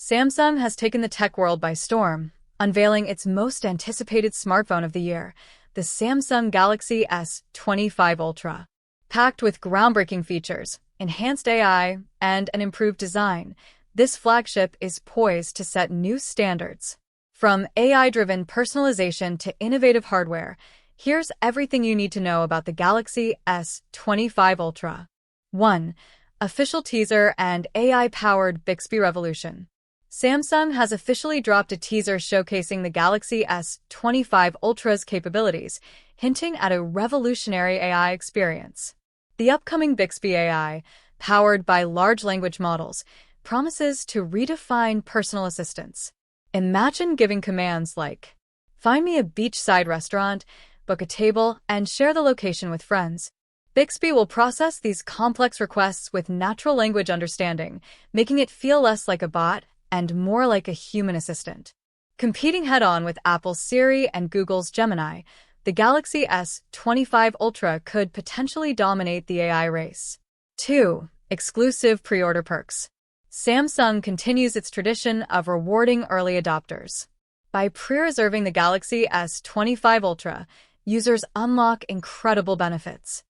Samsung has taken the tech world by storm, unveiling its most anticipated smartphone of the year, the Samsung Galaxy S25 Ultra. Packed with groundbreaking features, enhanced AI, and an improved design, this flagship is poised to set new standards. From AI-driven personalization to innovative hardware, here's everything you need to know about the Galaxy S25 Ultra. 1. Official teaser and AI-powered Bixby revolution. Samsung has officially dropped a teaser showcasing the Galaxy S25 Ultra's capabilities, hinting at a revolutionary AI experience. The upcoming Bixby AI, powered by large language models, promises to redefine personal assistance. Imagine giving commands like, "Find me a beachside restaurant, book a table, and share the location with friends." Bixby will process these complex requests with natural language understanding, making it feel less like a bot and more like a human assistant. Competing head-on with Apple's Siri and Google's Gemini, the Galaxy S25 Ultra could potentially dominate the AI race. 2. Exclusive pre-order perks. Samsung continues its tradition of rewarding early adopters. By pre-reserving the Galaxy S25 Ultra, users unlock incredible benefits.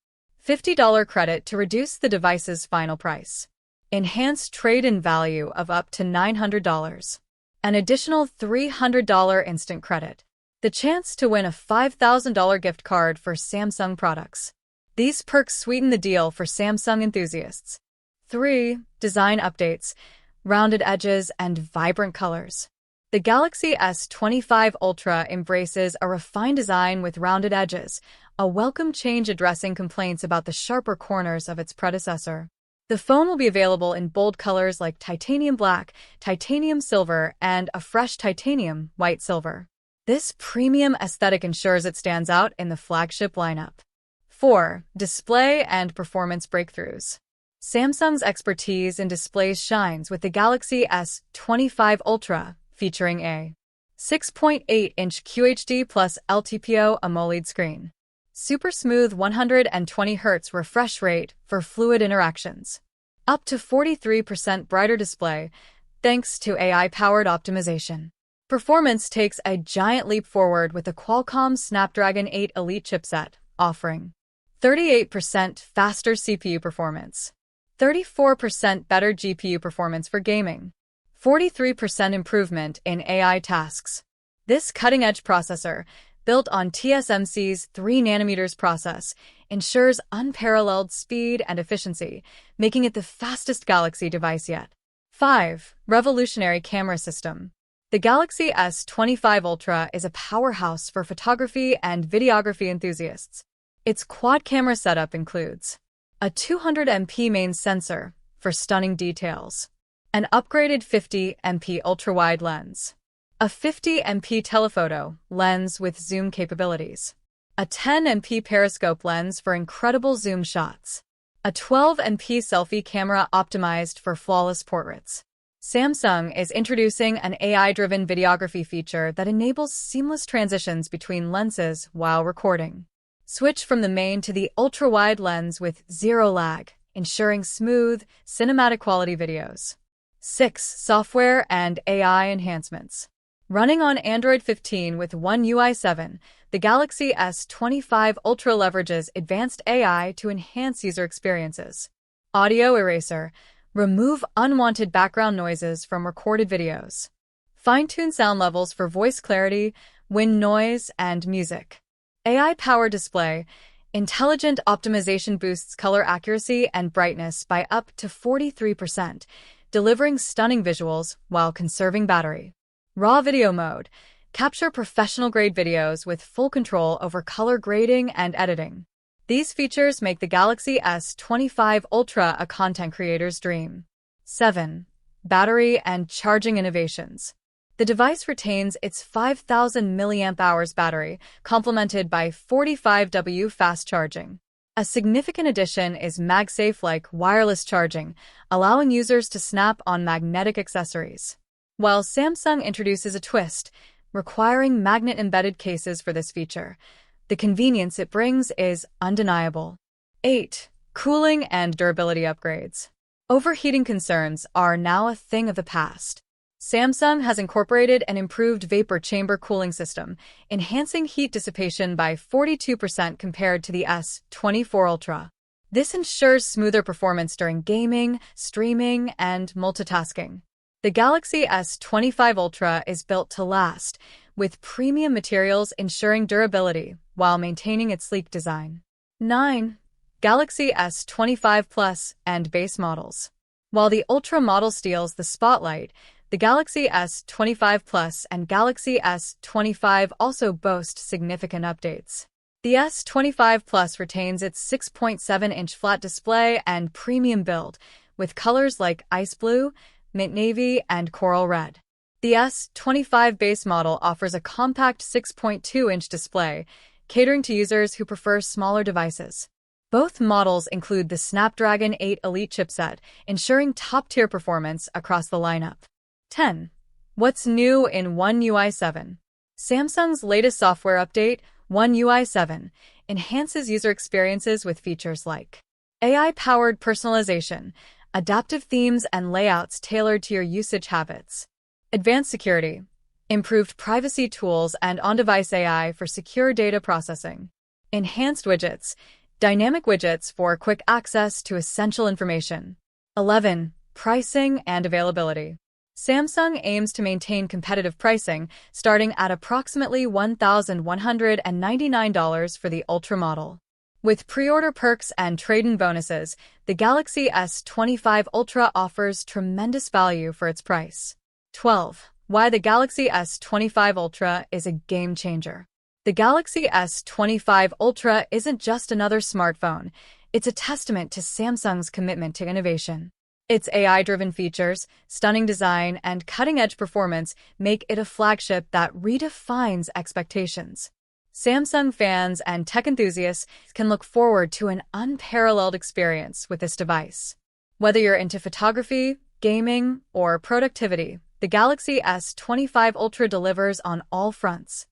$50 credit to reduce the device's final price. Enhanced trade-in value of up to $900. An additional $300 instant credit. The chance to win a $5,000 gift card for Samsung products. These perks sweeten the deal for Samsung enthusiasts. 3. Design updates, rounded edges, and vibrant colors. The Galaxy S25 Ultra embraces a refined design with rounded edges, a welcome change addressing complaints about the sharper corners of its predecessor. The phone will be available in bold colors like titanium black, titanium silver, and a fresh titanium white silver. This premium aesthetic ensures it stands out in the flagship lineup. 4. Display and performance breakthroughs. Samsung's expertise in displays shines with the Galaxy S25 Ultra, featuring a 6.8-inch QHD plus LTPO AMOLED screen. Super smooth 120Hz refresh rate for fluid interactions. Up to 43% brighter display, thanks to AI-powered optimization. Performance takes a giant leap forward with the Qualcomm Snapdragon 8 Elite chipset, offering 38% faster CPU performance, 34% better GPU performance for gaming, 43% improvement in AI tasks. This cutting-edge processor, built on TSMC's 3nm process, ensures unparalleled speed and efficiency, making it the fastest Galaxy device yet. 5. Revolutionary camera system. The Galaxy S25 Ultra is a powerhouse for photography and videography enthusiasts. Its quad-camera setup includes a 200MP main sensor for stunning details, an upgraded 50MP ultra-wide lens, a 50MP telephoto lens with zoom capabilities, a 10MP periscope lens for incredible zoom shots, a 12MP selfie camera optimized for flawless portraits. Samsung is introducing an AI-driven videography feature that enables seamless transitions between lenses while recording. Switch from the main to the ultra-wide lens with zero lag, ensuring smooth, cinematic quality videos. 6. Software and AI enhancements. Running on Android 15 with One UI 7, the Galaxy S25 Ultra leverages advanced AI to enhance user experiences. Audio eraser. Remove unwanted background noises from recorded videos. Fine-tune sound levels for voice clarity, wind noise, and music. AI-powered display. Intelligent optimization boosts color accuracy and brightness by up to 43%, delivering stunning visuals while conserving battery. Raw video mode. Capture professional-grade videos with full control over color grading and editing. These features make the Galaxy S25 Ultra a content creator's dream. 7. Battery and charging innovations. The device retains its 5,000 mAh battery, complemented by 45W fast charging. A significant addition is MagSafe-like wireless charging, allowing users to snap on magnetic accessories. While Samsung introduces a twist, requiring magnet-embedded cases for this feature, the convenience it brings is undeniable. 8. Cooling and durability upgrades. Overheating concerns are now a thing of the past. Samsung has incorporated an improved vapor chamber cooling system, enhancing heat dissipation by 42% compared to the S24 Ultra. This ensures smoother performance during gaming, streaming, and multitasking. The Galaxy S25 Ultra is built to last, with premium materials ensuring durability while maintaining its sleek design. 9. Galaxy S25 Plus and base models. While the Ultra model steals the spotlight, the Galaxy S25 Plus and Galaxy S25 also boast significant updates. The S25 Plus retains its 6.7-inch flat display and premium build, with colors like ice blue, mint navy, and coral red. The S25 base model offers a compact 6.2-inch display, catering to users who prefer smaller devices. Both models include the Snapdragon 8 Elite chipset, ensuring top-tier performance across the lineup. 10. What's new in One UI 7? Samsung's latest software update, One UI 7, enhances user experiences with features like AI-powered personalization, adaptive themes and layouts tailored to your usage habits, advanced security, improved privacy tools and on-device AI for secure data processing, enhanced widgets, dynamic widgets for quick access to essential information. 11. Pricing and availability. Samsung aims to maintain competitive pricing, starting at approximately $1,199 for the Ultra model. With pre-order perks and trade-in bonuses, the Galaxy S25 Ultra offers tremendous value for its price. 12. Why the Galaxy S25 Ultra is a game-changer. The Galaxy S25 Ultra isn't just another smartphone, it's a testament to Samsung's commitment to innovation. Its AI-driven features, stunning design, and cutting-edge performance make it a flagship that redefines expectations. Samsung fans and tech enthusiasts can look forward to an unparalleled experience with this device. Whether you're into photography, gaming, or productivity, the Galaxy S25 Ultra delivers on all fronts.